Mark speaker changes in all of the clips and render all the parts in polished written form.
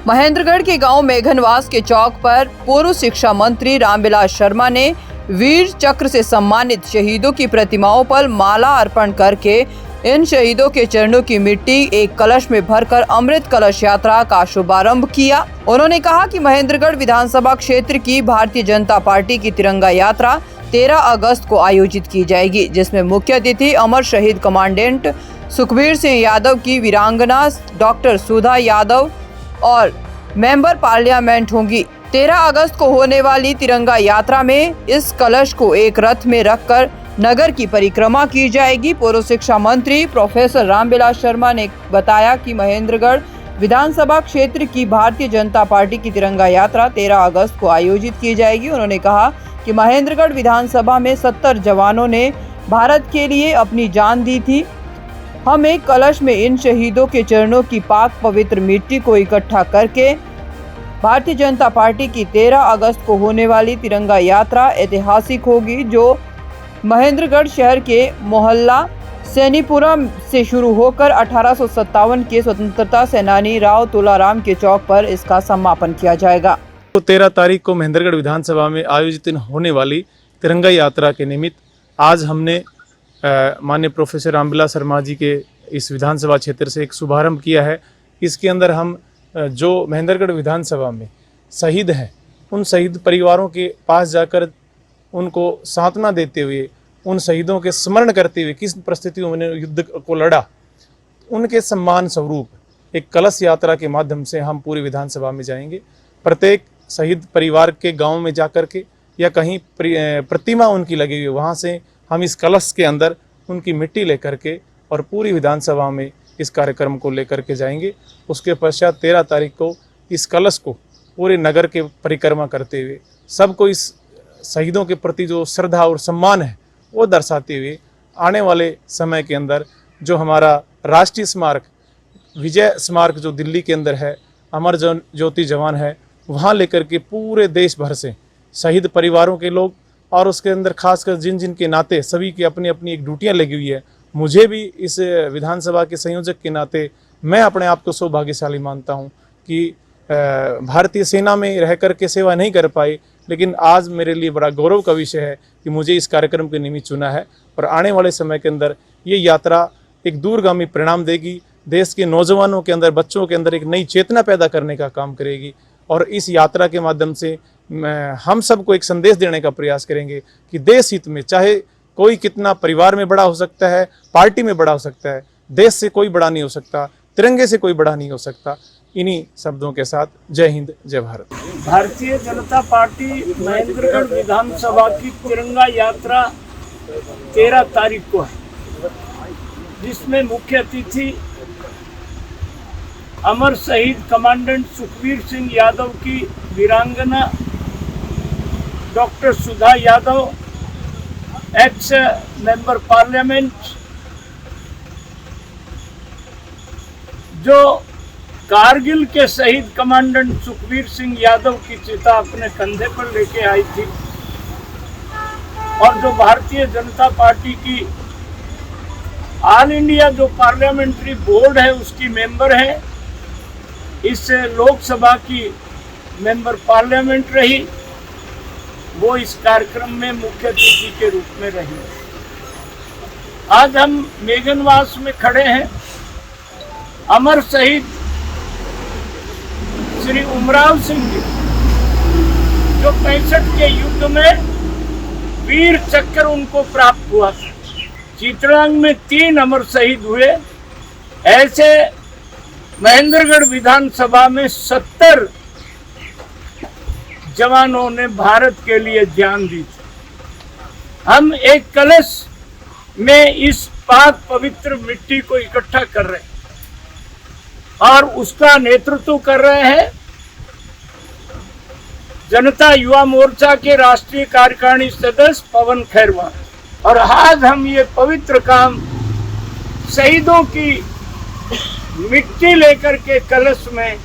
Speaker 1: महेंद्रगढ़ के गांव मेघनवास के चौक पर पूर्व शिक्षा मंत्री रामविलास शर्मा ने वीर चक्र से सम्मानित शहीदों की प्रतिमाओं पर माला अर्पण करके इन शहीदों के चरणों की मिट्टी एक कलश में भरकर अमृत कलश यात्रा का शुभारंभ किया। उन्होंने कहा कि महेंद्रगढ़ विधानसभा क्षेत्र की भारतीय जनता पार्टी की तिरंगा यात्रा 13 अगस्त को आयोजित की जाएगी, जिसमें मुख्य अतिथि अमर शहीद कमांडेंट सुखबीर सिंह यादव की वीरांगना डॉक्टर सुधा यादव और मेंबर पार्लियामेंट होंगी। 13 अगस्त को होने वाली तिरंगा यात्रा में इस कलश को एक रथ में रखकर नगर की परिक्रमा की जाएगी। पूर्व शिक्षा मंत्री प्रोफेसर रामविलास शर्मा ने बताया कि महेंद्रगढ़ विधानसभा क्षेत्र की भारतीय जनता पार्टी की तिरंगा यात्रा 13 अगस्त को आयोजित की जाएगी। उन्होंने कहा कि महेंद्रगढ़ विधानसभा में 70 जवानों ने भारत के लिए अपनी जान दी थी। हम एक कलश में इन शहीदों के चरणों की पाक पवित्र मिट्टी को इकट्ठा करके भारतीय जनता पार्टी की 13 अगस्त को होने वाली तिरंगा यात्रा ऐतिहासिक होगी, जो महेंद्रगढ़ शहर के मोहल्ला सैनीपुरम से शुरू होकर 1857 के स्वतंत्रता सेनानी राव तुलाराम के चौक पर इसका समापन किया जाएगा।
Speaker 2: 13 तारीख को महेंद्रगढ़ विधानसभा में आयोजित होने वाली तिरंगा यात्रा के निमित्त आज हमने माननीय प्रोफेसर रामविलास शर्मा जी के इस विधानसभा क्षेत्र से एक शुभारंभ किया है। इसके अंदर हम जो महेंद्रगढ़ विधानसभा में शहीद हैं, उन शहीद परिवारों के पास जाकर उनको सांत्वना देते हुए, उन शहीदों के स्मरण करते हुए किस परिस्थितियों में उन्होंने युद्ध को लड़ा, उनके सम्मान स्वरूप एक कलश यात्रा के माध्यम से हम पूरी विधानसभा में जाएंगे। प्रत्येक शहीद परिवार के गांव में जाकर के या कहीं प्रतिमा उनकी लगी हुई, वहाँ से हम इस कलश के अंदर उनकी मिट्टी लेकर के और पूरी विधानसभा में इस कार्यक्रम को लेकर के जाएंगे। उसके पश्चात 13 तारीख को इस कलश को पूरे नगर के परिक्रमा करते हुए सबको इस शहीदों के प्रति जो श्रद्धा और सम्मान है वो दर्शाते हुए आने वाले समय के अंदर जो हमारा राष्ट्रीय स्मारक विजय स्मारक जो दिल्ली के अंदर है, अमर ज्योति जवान है, वहाँ लेकर के पूरे देश भर से शहीद परिवारों के लोग और उसके अंदर खासकर जिन जिन के नाते सभी की अपनी अपनी एक ड्यूटियाँ लगी हुई है, मुझे भी इस विधानसभा के संयोजक के नाते मैं अपने आप को सौभाग्यशाली मानता हूँ कि भारतीय सेना में रह कर के सेवा नहीं कर पाई, लेकिन आज मेरे लिए बड़ा गौरव का विषय है कि मुझे इस कार्यक्रम के निमित्त चुना है और आने वाले समय के अंदर ये यात्रा एक दूरगामी परिणाम देगी, देश के नौजवानों के अंदर, बच्चों के अंदर एक नई चेतना पैदा करने का काम करेगी और इस यात्रा के माध्यम से हम सबको एक संदेश देने का प्रयास करेंगे कि देश हित में चाहे कोई कितना परिवार में बड़ा हो सकता है, पार्टी में बड़ा हो सकता है, देश से कोई बड़ा नहीं हो सकता, तिरंगे से कोई बड़ा नहीं हो सकता। इन्हीं शब्दों के साथ जय हिंद, जय भारत।
Speaker 3: भारतीय जनता पार्टी महेंद्रगढ़ विधानसभा की तिरंगा यात्रा 13 तारीख को है, जिसमें मुख्य अतिथि अमर शहीद कमांडेंट सुखबीर सिंह यादव की वीरांगना डॉक्टर सुधा यादव, एक्स मेंबर पार्लियामेंट, जो कारगिल के शहीद कमांडेंट सुखबीर सिंह यादव की चिता अपने कंधे पर लेके आई थी और जो भारतीय जनता पार्टी की ऑल इंडिया जो पार्लियामेंट्री बोर्ड है उसकी मेंबर है, इस लोकसभा की मेंबर पार्लियामेंट रही, वो इस कार्यक्रम में मुख्य अतिथि के रूप में रही। आज हम मेघनवास में खड़े हैं। अमर शहीद श्री उमराव सिंह जी, जो 65 के युद्ध में वीर चक्र उनको प्राप्त हुआ था। चित्रांग में 3 अमर शहीद हुए। ऐसे महेंद्रगढ़ विधानसभा में 70 जवानों ने भारत के लिए जान दी थी। हम एक कलश में इस पाक पवित्र मिट्टी को इकट्ठा कर रहे हैं और उसका नेतृत्व कर रहे हैं जनता युवा मोर्चा के राष्ट्रीय कार्यकारिणी सदस्य पवन खैरवाल। और आज हम ये पवित्र काम शहीदों की मिट्टी लेकर के कलश में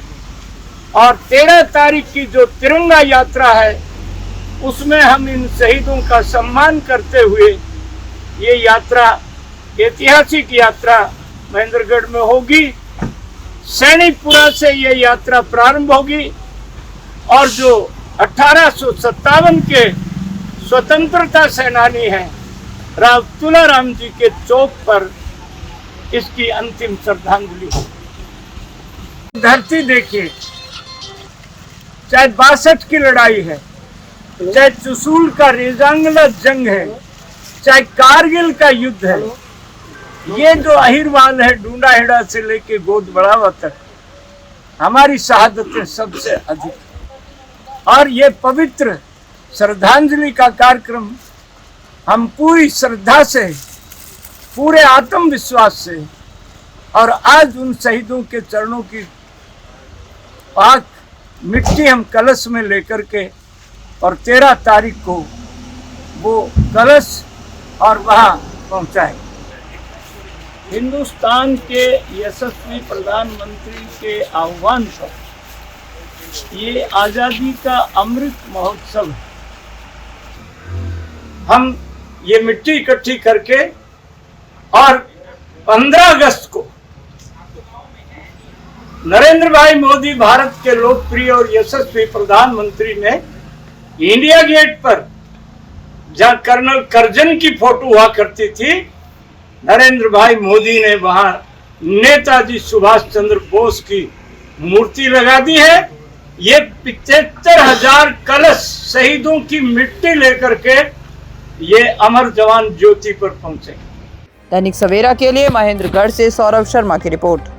Speaker 3: और 13 तारीख की जो तिरंगा यात्रा है उसमें हम इन शहीदों का सम्मान करते हुए ये यात्रा, ऐतिहासिक यात्रा महेंद्रगढ़ में होगी। सैनिकपुरा से ये यात्रा प्रारंभ होगी और जो 1857 के स्वतंत्रता सेनानी हैं राव तुलाराम जी के चौक पर इसकी अंतिम श्रद्धांजलि होगी। धरती देखिए, चाहे 62 की लड़ाई है, चाहे चुसूल का रेजांगला जंग है, चाहे कारगिल का युद्ध है, ये जो अहिरवाल है डूंडा हेड़ा से लेके गोद बढ़ावा तक, हमारी शहादतें सबसे अधिक। और ये पवित्र श्रद्धांजलि का कार्यक्रम हम पूरी श्रद्धा से, पूरे आत्मविश्वास से और आज उन शहीदों के चरणों की पाक मिट्टी हम कलश में लेकर के और 13 तारीख को वो कलश और वहाँ पहुँचाए। हिंदुस्तान के यशस्वी प्रधानमंत्री के आह्वान पर ये आज़ादी का अमृत महोत्सव, हम ये मिट्टी इकट्ठी करके और 15 अगस्त को नरेंद्र भाई मोदी, भारत के लोकप्रिय और यशस्वी प्रधानमंत्री ने इंडिया गेट पर, जहां कर्नल करजन की फोटो हुआ करती थी, नरेंद्र भाई मोदी ने वहां नेताजी सुभाष चंद्र बोस की मूर्ति लगा दी है। ये 75,000 कलश शहीदों की मिट्टी लेकर के ये अमर जवान ज्योति पर पहुंचे।
Speaker 1: दैनिक सवेरा के लिए महेंद्रगढ़ से सौरभ शर्मा की रिपोर्ट।